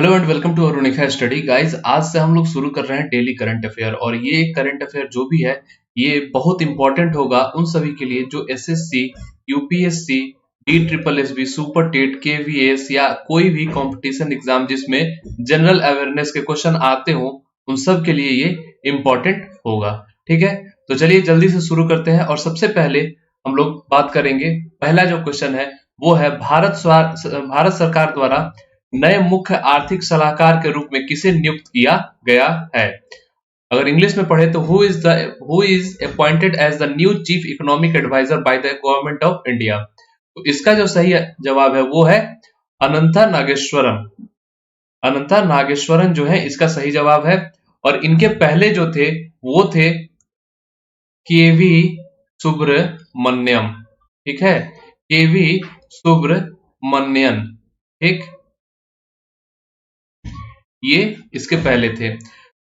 Hello and welcome to Arunika study guys. आज से हम लोग शुरू कर रहे हैं डेली करंट अफेयर और ये करंट अफेयर जो भी है ये बहुत इंपॉर्टेंट होगा उन सभी के लिए जो SSC, UPSC, DSSB, super TET, KVS या कोई भी कंपटीशन एग्जाम जिसमें जनरल अवेयरनेस के क्वेश्चन आते हो उन सब के लिए ये इंपॉर्टेंट होगा। ठीक है, तो चलिए जल्दी से शुरू करते हैं और सबसे पहले हम लोग बात करेंगे। पहला जो क्वेश्चन है वो है भारत सरकार द्वारा नए मुख्य आर्थिक सलाहकार के रूप में किसे नियुक्त किया गया है। अगर इंग्लिश में पढ़े तो who is appointed as the new chief economic adviser by the government of India. तो इसका जो सही जवाब है वो है अनंता नागेश्वरन। अनंता नागेश्वरन जो है इसका सही जवाब है। और इनके पहले जो थे वो थे केवी सुब्रमण्यम। ठीक है, केवी सुब्रमण्यन। ठीक, ये इसके पहले थे।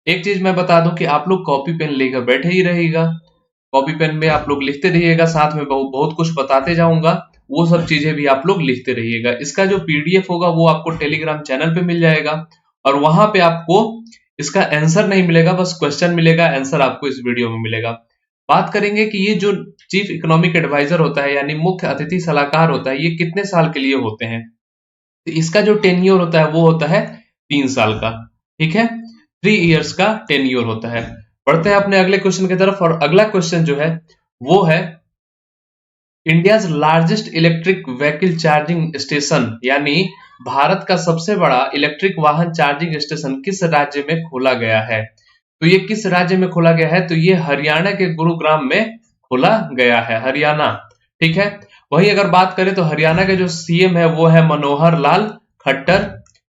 एक चीज मैं बता दूं कि आप लोग कॉपी पेन लेकर बैठे ही रहिएगा। कॉपी पेन में आप लोग लिखते रहिएगा, साथ में बहुत कुछ बताते जाऊंगा, वो सब चीजें भी आप लोग लिखते रहिएगा। इसका जो पीडीएफ होगा वो आपको टेलीग्राम चैनल पे मिल जाएगा और वहां पे आपको इसका आंसर नहीं मिलेगा, बस क्वेश्चन मिलेगा, आंसर आपको इस वीडियो में मिलेगा। बात करेंगे कि ये जो चीफ इकोनॉमिक एडवाइजर होता है यानी मुख्य अतिथि सलाहकार होता है, ये कितने साल के लिए होते हैं। तो इसका जो टेन्योर होता है वो होता है 3 साल का। ठीक है, 3 इयर्स का टेन्योर होता है। बढ़ते हैं अपने अगले क्वेश्चन की तरफ और अगला क्वेश्चन जो है वो है India's largest electric vehicle charging station यानी भारत का सबसे बड़ा इलेक्ट्रिक वाहन चार्जिंग स्टेशन किस राज्य में खोला गया है। तो ये किस राज्य में खोला गया है, तो ये हरियाणा के गुरुग्राम में खोला गया है, हरियाणा। ठीक है, वही अगर बात करें तो हरियाणा के जो सीएम है वो है मनोहर लाल खट्टर।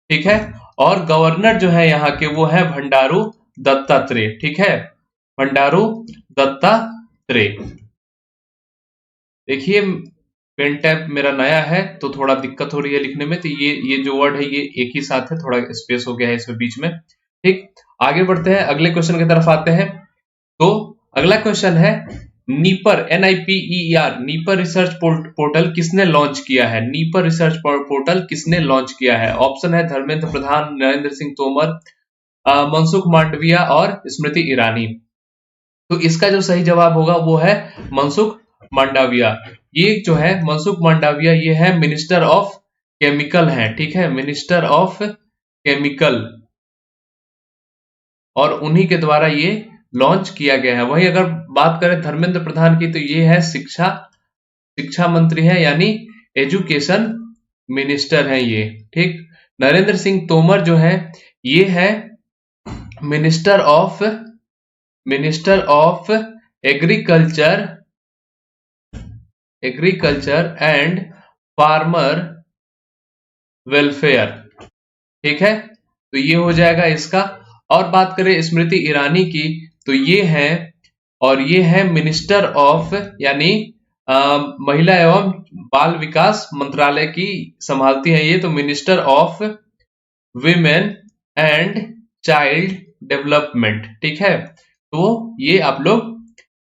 ठीक है, और गवर्नर जो है यहाँ के वो है भंडारू दत्तात्रेय। ठीक है, भंडारू दत्तात्रेय। देखिए पेन टैब मेरा नया है तो थोड़ा दिक्कत हो रही है लिखने में, तो ये जो वर्ड है ये एक ही साथ है, थोड़ा स्पेस हो गया है इसमें बीच में। ठीक, आगे बढ़ते हैं, अगले क्वेश्चन की तरफ आते हैं। तो अगला क्वेश्चन है Dnieper NIPER Dnieper research portal किसने लॉन्च किया है। नीपर रिसर्च पोर्टल किसने लॉन्च किया है। ऑप्शन है धर्मेंद्र प्रधान, नरेंद्र सिंह तोमर, मनसुख मांडविया और स्मृति ईरानी। तो इसका जो सही जवाब होगा वो है मनसुख मांडविया। ये जो है मनसुख मांडविया ये है मिनिस्टर ऑफ केमिकल है। ठीक है, मिनिस्टर ऑफ केमिकल, और उन्हीं के द्वारा ये लॉन्च किया गया है। वही अगर बात करें धर्मेंद्र प्रधान की तो ये है शिक्षा मंत्री है यानी एजुकेशन मिनिस्टर है ये। ठीक, नरेंद्र सिंह तोमर जो है ये है minister of agriculture and farmer welfare. ठीक है, तो ये हो जाएगा इसका। और बात करें स्मृति ईरानी की तो ये है मिनिस्टर ऑफ यानी महिला एवं बाल विकास मंत्रालय की संभालती है ये, तो minister of women and child development. ठीक है, तो ये आप लोग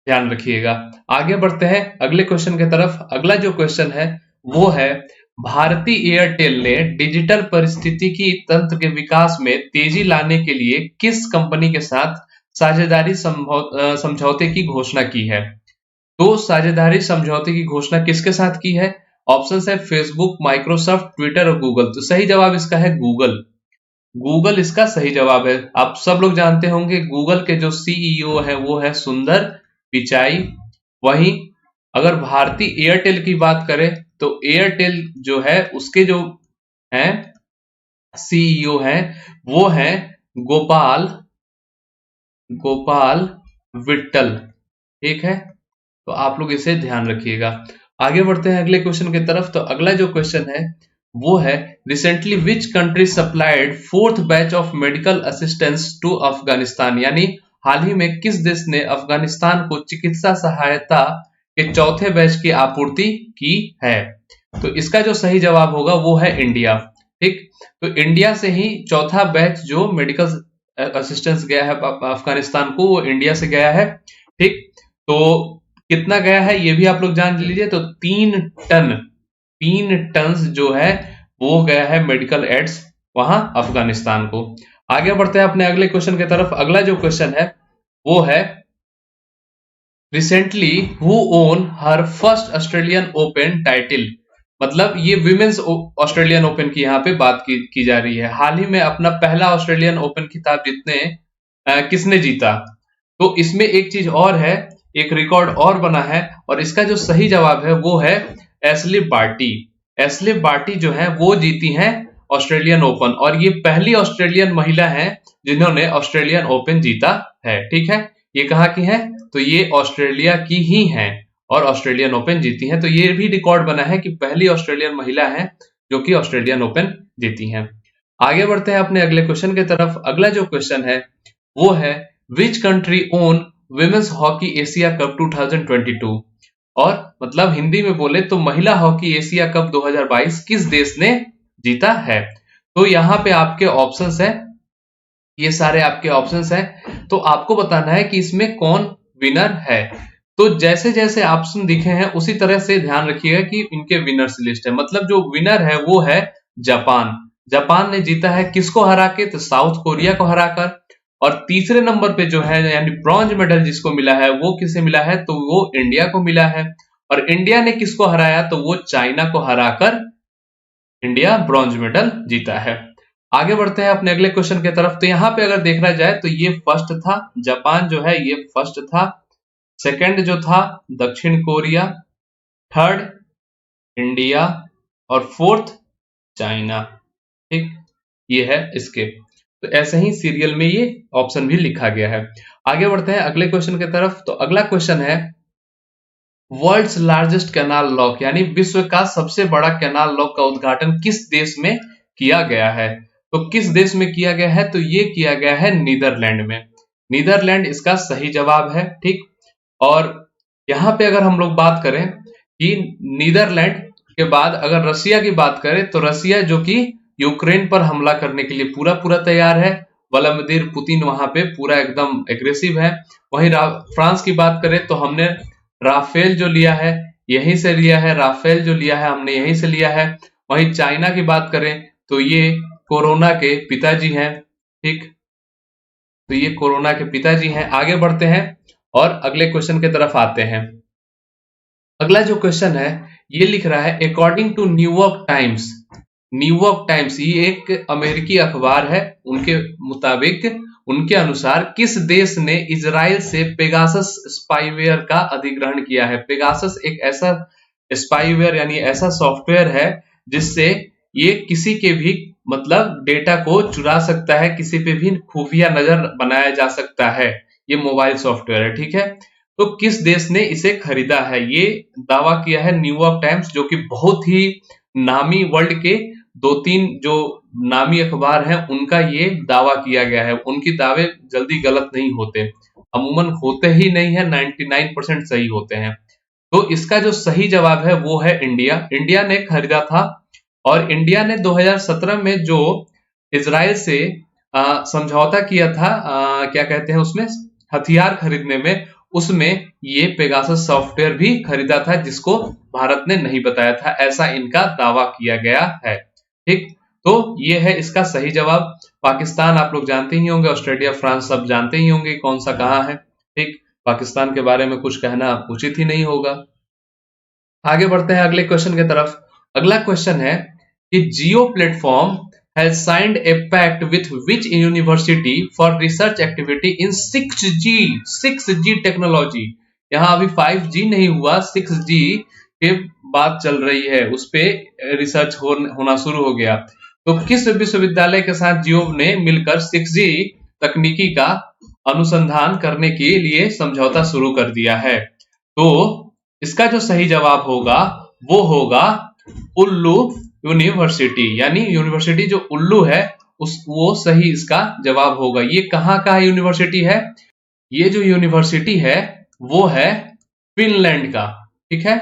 ध्यान रखिएगा। आगे बढ़ते हैं अगले क्वेश्चन की तरफ। अगला जो क्वेश्चन है वो है भारतीय एयरटेल ने डिजिटल पारिस्थितिकी तंत्र के विकास में तेजी लाने के लिए किस कंपनी के साथ साझेदारी समझौते की घोषणा की है। तो साझेदारी समझौते की घोषणा किसके साथ की है। ऑप्शन है फेसबुक, माइक्रोसॉफ्ट, ट्विटर और गूगल। तो सही जवाब इसका है गूगल। गूगल इसका सही जवाब है। आप सब लोग जानते होंगे गूगल के जो CEO है वो है सुंदर पिचाई। वहीं अगर भारतीय एयरटेल की बात करें तो एयरटेल जो है उसके जो है CEO है वो है गोपाल विट्टल। ठीक है, तो आप लोग इसे ध्यान रखिएगा। आगे बढ़ते हैं अगले क्वेश्चन की तरफ। तो अगला जो क्वेश्चन है वो है recently which country supplied 4th batch of medical assistance to Afghanistan यानी हाल ही में किस देश ने अफगानिस्तान को चिकित्सा सहायता के 4थे बैच की आपूर्ति की है। तो इसका जो सही जवाब होगा वो है इंडिया। ठीक, तो इंडिया से ही 4था बैच जो मेडिकल असिस्टेंस गया है अफगानिस्तान को वो इंडिया से गया है। ठीक, तो कितना गया है ये भी आप लोग जान लीजिए। तो 3 टन जो है वो गया है मेडिकल एड्स वहां अफगानिस्तान को। आगे बढ़ते हैं अपने अगले क्वेश्चन की तरफ। अगला जो क्वेश्चन है वो है recently who own her first Australian open title. मतलब ये विमेन्स ऑस्ट्रेलियन ओपन की यहाँ पे बात की जा रही है। हाल ही में अपना पहला ऑस्ट्रेलियन ओपन खिताब किसने जीता। तो इसमें एक चीज और है, एक रिकॉर्ड और बना है, और इसका जो सही जवाब है वो है एशली बार्टी। एशली बार्टी जो है वो जीती हैं ऑस्ट्रेलियन ओपन, और ये पहली ऑस्ट्रेलियन महिला है जिन्होंने ऑस्ट्रेलियन ओपन जीता है। ठीक है, ये कहाँ की है, तो ये ऑस्ट्रेलिया की ही है और ऑस्ट्रेलियन ओपन जीती हैं। तो ये भी रिकॉर्ड बना है कि पहली ऑस्ट्रेलियन महिला है जो कि ऑस्ट्रेलियन ओपन जीती हैं। आगे बढ़ते हैं अपने अगले क्वेश्चन की तरफ। अगला जो क्वेश्चन है वो है which country own women's hockey Asia cup 2022। और मतलब हिंदी में बोले तो महिला हॉकी एशिया कप 2022 किस देश ने जीता है। तो यहाँ पे आपके ऑप्शंस है, ये सारे आपके ऑप्शंस हैं, तो आपको बताना है कि इसमें कौन विनर है। तो जैसे जैसे ऑप्शन दिखे हैं उसी तरह से ध्यान रखिएगा कि इनके विनर्स लिस्ट है। मतलब जो विनर है वो है जापान। जापान ने जीता है किसको हरा के, तो साउथ कोरिया को हराकर। और तीसरे नंबर पे जो है यानी ब्रॉन्ज मेडल जिसको मिला है वो किसे मिला है, तो वो इंडिया को मिला है। और इंडिया ने किसको हराया, तो वो चाइना को हराकर इंडिया ब्रॉन्ज मेडल जीता है। आगे बढ़ते हैं अपने अगले क्वेश्चन की तरफ। तो यहाँ पे अगर देखा जाए तो ये फर्स्ट था, जापान जो है ये फर्स्ट था, सेकंड जो था दक्षिण कोरिया, थर्ड इंडिया और फोर्थ चाइना। ठीक, ये है इसके। तो ऐसे ही सीरियल में ये ऑप्शन भी लिखा गया है। आगे बढ़ते हैं अगले क्वेश्चन की तरफ। तो अगला क्वेश्चन है वर्ल्ड्स लार्जेस्ट कैनाल लॉक, यानी विश्व का सबसे बड़ा कैनाल लॉक का उद्घाटन किस देश में किया गया है। तो किस देश में किया गया है, तो ये किया गया है नीदरलैंड में। नीदरलैंड इसका सही जवाब है। ठीक, और यहाँ पे अगर हम लोग बात करें कि नीदरलैंड के बाद अगर रसिया की बात करें तो रसिया जो कि यूक्रेन पर हमला करने के लिए पूरा पूरा तैयार है। व्लादिमीर पुतिन वहां पे पूरा एकदम एग्रेसिव है। वहीं फ्रांस की बात करें तो हमने राफेल जो लिया है यहीं से लिया है, राफेल जो लिया है हमने यहीं से लिया है। वहीं चाइना की बात करें तो ये कोरोना के पिताजी हैं। ठीक, तो ये कोरोना के पिताजी हैं। आगे बढ़ते हैं और अगले क्वेश्चन की तरफ आते हैं। अगला जो क्वेश्चन है ये लिख रहा है according to New York times. New York times ये एक अमेरिकी अखबार है, उनके मुताबिक उनके अनुसार किस देश ने इजराइल से पेगासस स्पाईवेयर का अधिग्रहण किया है। पेगासस एक ऐसा स्पाईवेयर यानी ऐसा सॉफ्टवेयर है जिससे ये किसी के भी मतलब डेटा को चुरा सकता है, किसी पे भी खुफिया नजर बनाया जा सकता है। ये मोबाइल सॉफ्टवेयर है। ठीक है, तो किस देश ने इसे खरीदा है, ये दावा किया है न्यूयॉर्क टाइम्स, जो कि बहुत ही नामी वर्ल्ड के 2-3 जो नामी अखबार हैं उनका ये दावा किया गया है। उनकी दावे जल्दी गलत नहीं होते, अमूमन होते ही नहीं है, 99% सही होते हैं। तो इसका जो सही जवाब है वो है इंडिया। इंडिया ने खरीदा था, और इंडिया ने 2017 में जो इजराइल से समझौता किया था, क्या कहते हैं उसमें, हथियार खरीदने में, उसमें ये पेगासस सॉफ्टवेयर भी खरीदा था जिसको भारत ने नहीं बताया था, ऐसा इनका दावा किया गया है। ठीक, तो ये है इसका सही जवाब। पाकिस्तान आप लोग जानते ही होंगे, ऑस्ट्रेलिया फ्रांस सब जानते ही होंगे कौन सा कहाँ है। ठीक, पाकिस्तान के बारे में कुछ कहना उचित ही नहीं होगा। आगे बढ़ते हैं अगले क्वेश्चन की तरफ। अगला क्वेश्चन है कि जियो platform has signed a pact with which university for research activity in 6G technology. यहाँ अभी 5G नहीं हुआ, 6G के बात चल रही है, उस पे रिसर्च होना शुरू हो गया। तो किस विश्वविद्यालय के साथ जियो ने मिलकर 6G तकनीकी का अनुसंधान करने के लिए समझौता शुरू कर दिया है। तो इसका जो सही जवाब होगा वो होगा उल्लू यूनिवर्सिटी, यानी यूनिवर्सिटी जो उल्लू है वो सही इसका जवाब होगा। ये कहाँ का यूनिवर्सिटी है, ये जो यूनिवर्सिटी है वो है फिनलैंड का। ठीक है,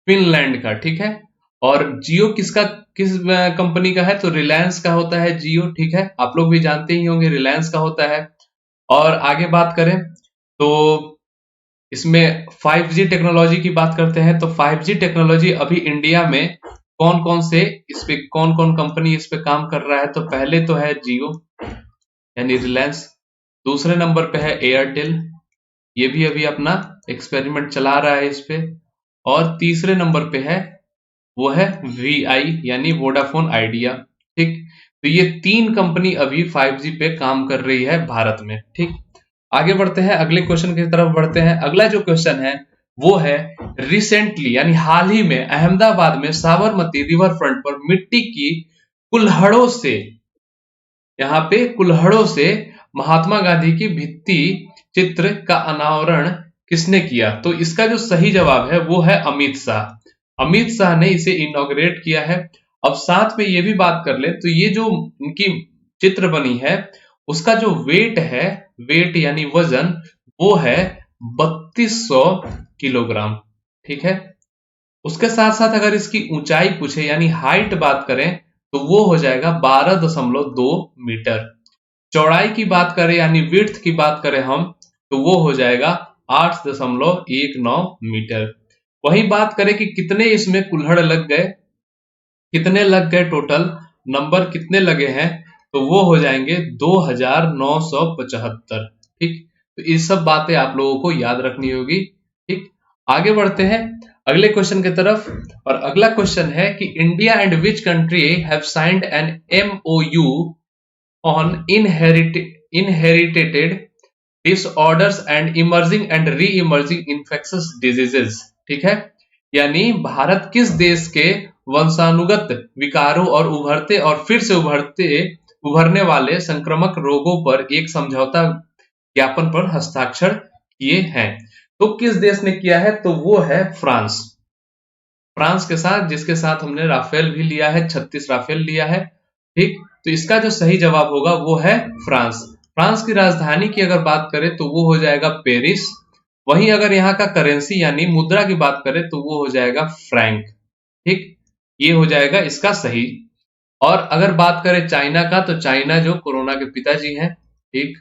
फिनलैंड का। ठीक है, और जियो किस कंपनी का है, तो रिलायंस का होता है जियो। ठीक है, आप लोग भी जानते ही होंगे रिलायंस का होता है। और आगे बात करें तो इसमें 5G टेक्नोलॉजी की बात करते हैं, तो 5G टेक्नोलॉजी अभी इंडिया में कौन कौन कंपनी इस पे काम कर रहा है, तो पहले तो है जियो यानी रिलायंस, दूसरे नंबर पे है एयरटेल, ये भी अभी अपना एक्सपेरिमेंट चला रहा है इस पे, और तीसरे नंबर पे है वो है VI यानी वोडाफोन आइडिया। ठीक, तो ये 3 कंपनी अभी 5G पे काम कर रही है भारत में। ठीक, आगे बढ़ते हैं, अगले क्वेश्चन की तरफ बढ़ते हैं। अगला जो क्वेश्चन है वो है रिसेंटली यानी हाल ही में अहमदाबाद में साबरमती रिवर फ्रंट पर मिट्टी की कुल्हड़ों से, यहाँ पे कुल्हड़ों से महात्मा गांधी की भित्ति चित्र का अनावरण किसने किया, तो इसका जो सही जवाब है वो है अमित शाह। अमित शाह ने इसे इनॉग्रेट किया है। अब साथ में ये भी बात कर ले तो ये जो उनकी चित्र बनी है उसका जो वेट है, वेट यानी वजन, वो है 3200 किलोग्राम। ठीक है, उसके साथ साथ अगर इसकी ऊंचाई पूछे यानी हाइट बात करें तो वो हो जाएगा 12.2 मीटर। चौड़ाई की बात करें यानी विड्थ की बात करें हम तो वो हो जाएगा 8.19 मीटर। वही बात करें कि कितने इसमें कुल्हड़ लग गए, कितने लग गए, टोटल नंबर कितने लगे हैं, तो वो हो जाएंगे 2975। ठीक, तो ये सब बातें आप लोगों को याद रखनी होगी। ठीक, आगे बढ़ते हैं अगले क्वेश्चन की तरफ, और अगला क्वेश्चन है कि India and which country have signed an MOU on inherited disorders and emerging and re emerging infectious diseases. ठीक है, यानी भारत किस देश के वंशानुगत विकारों और उभरते और फिर से उभरने वाले संक्रामक रोगों पर एक समझौता ज्ञापन पर हस्ताक्षर किए हैं, तो किस देश ने किया है, तो वो है फ्रांस। फ्रांस के साथ, जिसके साथ हमने राफेल भी लिया है, 36 राफेल लिया है। ठीक, तो इसका जो सही जवाब होगा वो है फ्रांस। फ्रांस की राजधानी की अगर बात करें तो वो हो जाएगा पेरिस। वहीं अगर यहाँ का करेंसी यानी मुद्रा की बात करें तो वो हो जाएगा फ्रैंक। ठीक, ये हो जाएगा इसका सही। और अगर बात करें चाइना का, तो चाइना जो कोरोना के पिताजी हैं। ठीक,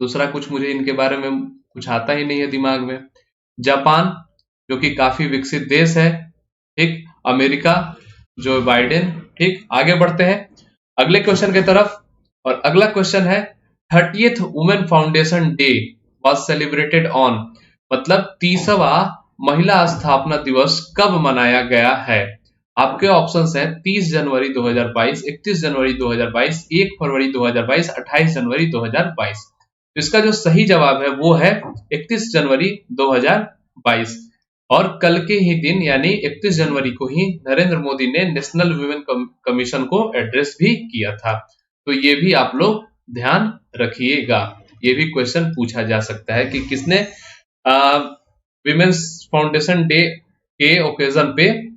दूसरा कुछ मुझे इनके बारे में कुछ आता ही नहीं है दिमाग में। जापान जो कि काफी विकसित देश है। ठीक, अमेरिका जो बाइडेन। ठीक, आगे बढ़ते हैं अगले क्वेश्चन की तरफ, और अगला क्वेश्चन है 30th women foundation day was celebrated on, मतलब 30वां महिला स्थापना दिवस कब मनाया गया है। आपके ऑप्शंस हैं 30 जनवरी 2022, 31 जनवरी 2022, 1 फरवरी 2022, 28 जनवरी 2022। तो इसका जो सही जवाब है वो है 31 जनवरी 2022। और कल के ही दिन यानी 31 जनवरी को ही नरेंद्र मोदी ने नेशनल वुमेन कमीशन को एड्रेस भी किया था। तो ये भी आप लोग ध्यान रखिएगा, ये भी क्वेश्चन पूछा जा सकता है कि किसने विमेन्स फाउंडेशन डे के ओकेजन पे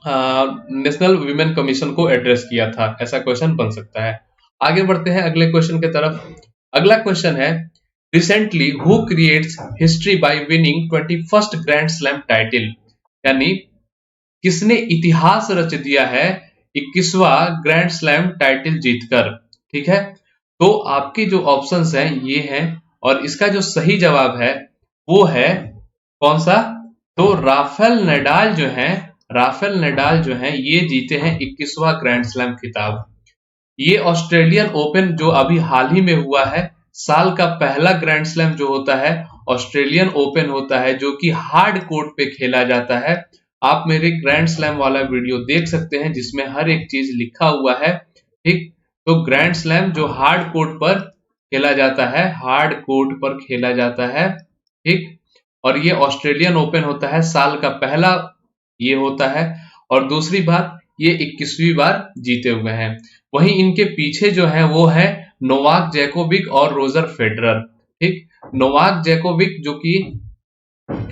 नेशनल वुमेन कमीशन को एड्रेस किया था, ऐसा क्वेश्चन बन सकता है। आगे बढ़ते हैं अगले क्वेश्चन की तरफ। अगला क्वेश्चन है recently who creates history by winning 21st grand slam title, यानी किसने इतिहास रच दिया है 21वां ग्रैंड स्लैम टाइटल जीतकर। ठीक है, तो आपके जो ऑप्शंस हैं ये हैं, और इसका जो सही जवाब है वो है कौन सा, तो राफेल नडाल जो है, राफेल नडाल जो है ये जीते हैं 21वां ग्रैंड स्लैम खिताब। ये ऑस्ट्रेलियन ओपन जो अभी हाल ही में हुआ है, साल का पहला ग्रैंड स्लैम जो होता है ऑस्ट्रेलियन ओपन होता है, जो कि हार्ड कोर्ट पे खेला जाता है। आप मेरे ग्रैंड स्लैम वाला वीडियो देख सकते हैं जिसमें हर एक चीज लिखा हुआ है। ठीक, तो ग्रैंड स्लैम जो हार्ड कोर्ट पर खेला जाता है, हार्ड कोर्ट पर खेला जाता है। ठीक, और ये ऑस्ट्रेलियन ओपन होता है, साल का पहला ये होता है, और दूसरी बात ये 21वीं बार जीते हुए हैं। वहीं इनके पीछे जो है वो है नोवाक जोकोविच और रोजर फेडरर। ठीक, नोवाक जोकोविच जो कि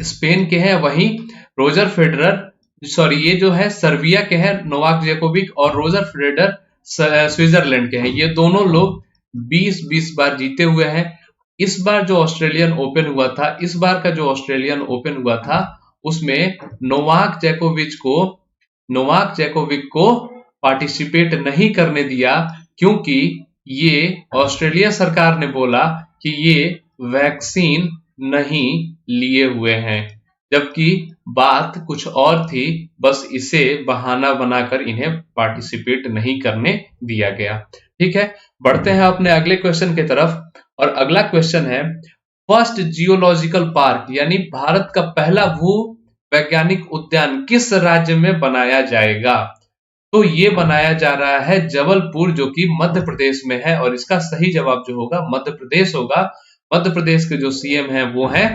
स्पेन के हैं, वहीं रोजर फेडरर ये जो है सर्बिया के हैं, नोवाक जोकोविच, और रोजर फेडरर स्विट्जरलैंड के हैं। ये दोनों लोग 20-20 बार जीते हुए हैं। इस बार जो ऑस्ट्रेलियन ओपन हुआ था, इस बार का जो ऑस्ट्रेलियन ओपन हुआ था उसमें नोवाक जोकोविच को पार्टिसिपेट नहीं करने दिया, क्योंकि ये ऑस्ट्रेलिया सरकार ने बोला कि ये वैक्सीन नहीं लिए हुए हैं, जबकि बात कुछ और थी, बस इसे बहाना बनाकर इन्हें पार्टिसिपेट नहीं करने दिया गया। ठीक है, बढ़ते हैं अपने अगले क्वेश्चन की तरफ। और अगला क्वेश्चन है, फर्स्ट जियोलॉजिकल पार्क यानी भारत का पहला भू वैज्ञानिक उद्यान किस राज्य में बनाया जाएगा? तो ये बनाया जा रहा है जबलपुर, जो कि मध्य प्रदेश में है, और इसका सही जवाब जो होगा मध्य प्रदेश होगा। मध्य प्रदेश के जो सीएम हैं वो हैं,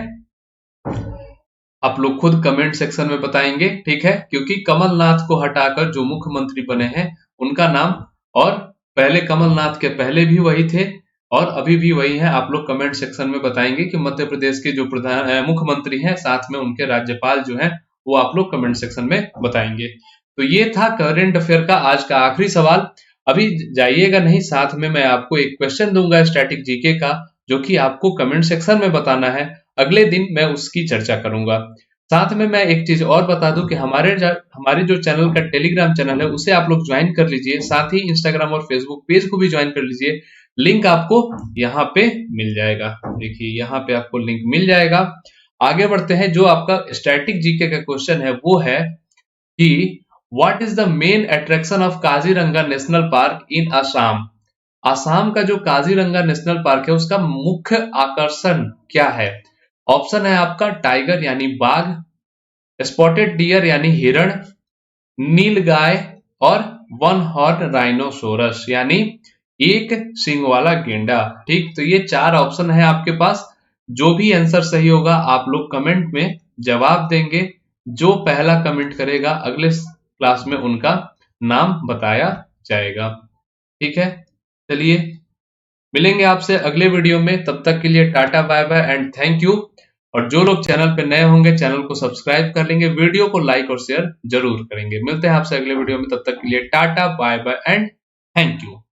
आप लोग खुद कमेंट सेक्शन में बताएंगे, ठीक है, क्योंकि कमलनाथ को हटाकर जो मुख्यमंत्री बने हैं उनका नाम, और पहले कमलनाथ के पहले भी वही थे और अभी भी वही है। आप लोग कमेंट सेक्शन में बताएंगे कि मध्य प्रदेश के जो प्रधान मुख्यमंत्री हैं, साथ में उनके राज्यपाल जो हैं, वो आप लोग कमेंट सेक्शन में बताएंगे। तो ये था करंट अफेयर का आज का आखिरी सवाल। अभी जाइएगा नहीं, साथ में मैं आपको एक क्वेश्चन दूंगा स्टैटिक जीके का, जो कि आपको कमेंट सेक्शन में बताना है। अगले दिन मैं उसकी चर्चा करूंगा। साथ में मैं एक चीज और बता दूं कि हमारे जो चैनल का टेलीग्राम चैनल है उसे आप लोग ज्वाइन कर लीजिए, साथ ही इंस्टाग्राम और फेसबुक पेज को भी ज्वाइन कर लीजिए। लिंक आपको यहाँ पे मिल जाएगा, देखिए यहाँ पे आपको लिंक मिल जाएगा। आगे बढ़ते हैं, जो आपका स्टैटिक जीके का क्वेश्चन है वो है कि what is the main attraction of Kaziranga national park इन असम? असम का जो काजीरंगा नेशनल पार्क है उसका मुख्य आकर्षण क्या है? ऑप्शन है आपका टाइगर यानी बाघ, स्पॉटेड डियर यानी हिरण, नीलगाय, और वन हॉर्न राइनोसोरस यानी एक सींग वाला गेंडा। ठीक, तो ये 4 ऑप्शन है आपके पास। जो भी आंसर सही होगा आप लोग कमेंट में जवाब देंगे। जो पहला कमेंट करेगा अगले क्लास में उनका नाम बताया जाएगा। ठीक है, चलिए मिलेंगे आपसे अगले वीडियो में। तब तक के लिए tata bye bye and thank you. और जो लोग चैनल पे नए होंगे चैनल को सब्सक्राइब कर लेंगे, वीडियो को लाइक और शेयर जरूर करेंगे। मिलते हैं आपसे अगले वीडियो में, तब तक के लिए tata bye bye and thank you.